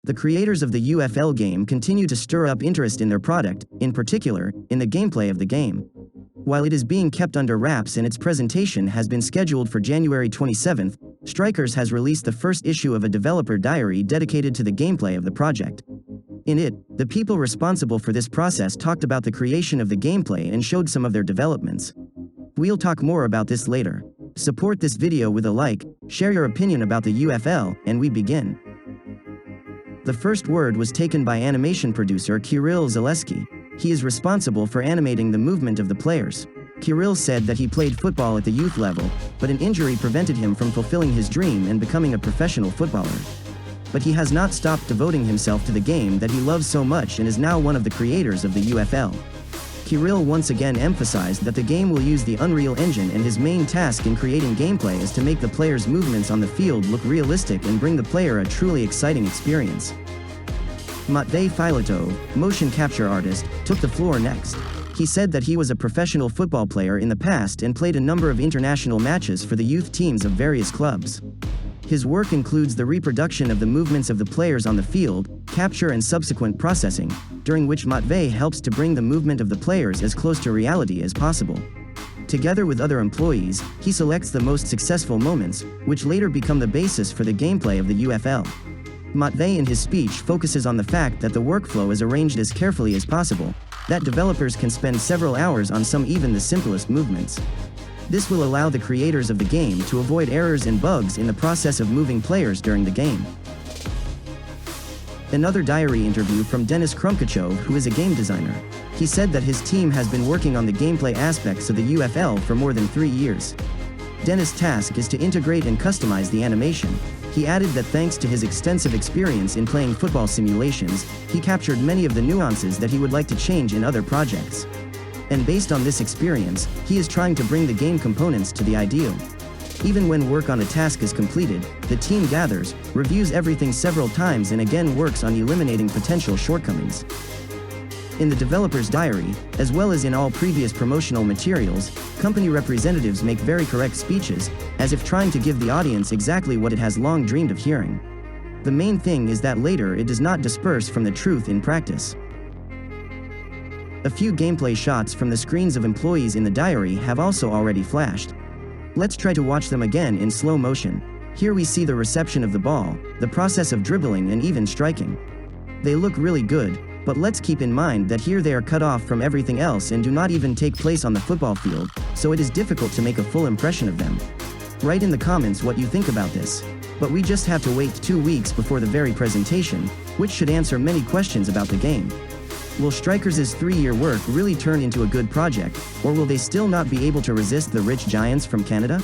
The creators of the UFL game continue to stir up interest in their product, in particular, in the gameplay of the game. While it is being kept under wraps and its presentation has been scheduled for January 27th, Strikers has released the first issue of a developer diary dedicated to the gameplay of the project. In it, the people responsible for this process talked about the creation of the gameplay and showed some of their developments. We'll talk more about this later. Support this video with a like, share your opinion about the UFL, and we begin. The first word was taken by animation producer Kirill Zaleski. He is responsible for animating the movement of the players. Kirill said that he played football at the youth level, but an injury prevented him from fulfilling his dream and becoming a professional footballer. But he has not stopped devoting himself to the game that he loves so much and is now one of the creators of the UFL. Kirill once again emphasized that the game will use the Unreal Engine and his main task in creating gameplay is to make the players' movements on the field look realistic and bring the player a truly exciting experience. Matvey Filatov, motion capture artist, took the floor next. He said that he was a professional football player in the past and played a number of international matches for the youth teams of various clubs. His work includes the reproduction of the movements of the players on the field, capture and subsequent processing, during which Matvey helps to bring the movement of the players as close to reality as possible. Together with other employees, he selects the most successful moments, which later become the basis for the gameplay of the UFL. Matvey in his speech focuses on the fact that the workflow is arranged as carefully as possible, that developers can spend several hours on even the simplest movements. This will allow the creators of the game to avoid errors and bugs in the process of moving players during the game. Another diary interview from Denis Krumkachov, who is a game designer. He said that his team has been working on the gameplay aspects of the UFL for more than 3 years. Denis' task is to integrate and customize the animation. He added that thanks to his extensive experience in playing football simulations, he captured many of the nuances that he would like to change in other projects. And based on this experience, he is trying to bring the game components to the ideal. Even when work on a task is completed, the team gathers, reviews everything several times and again works on eliminating potential shortcomings. In the developer's diary, as well as in all previous promotional materials, company representatives make very correct speeches, as if trying to give the audience exactly what it has long dreamed of hearing. The main thing is that later it does not disperse from the truth in practice. A few gameplay shots from the screens of employees in the diary have also already flashed. Let's try to watch them again in slow motion. Here we see the reception of the ball, the process of dribbling and even striking. They look really good, but let's keep in mind that here they are cut off from everything else and do not even take place on the football field, so it is difficult to make a full impression of them. Write in the comments what you think about this. But we just have to wait 2 weeks before the very presentation, which should answer many questions about the game. Will Strikers' 3-year work really turn into a good project, or will they still not be able to resist the rich giants from Canada?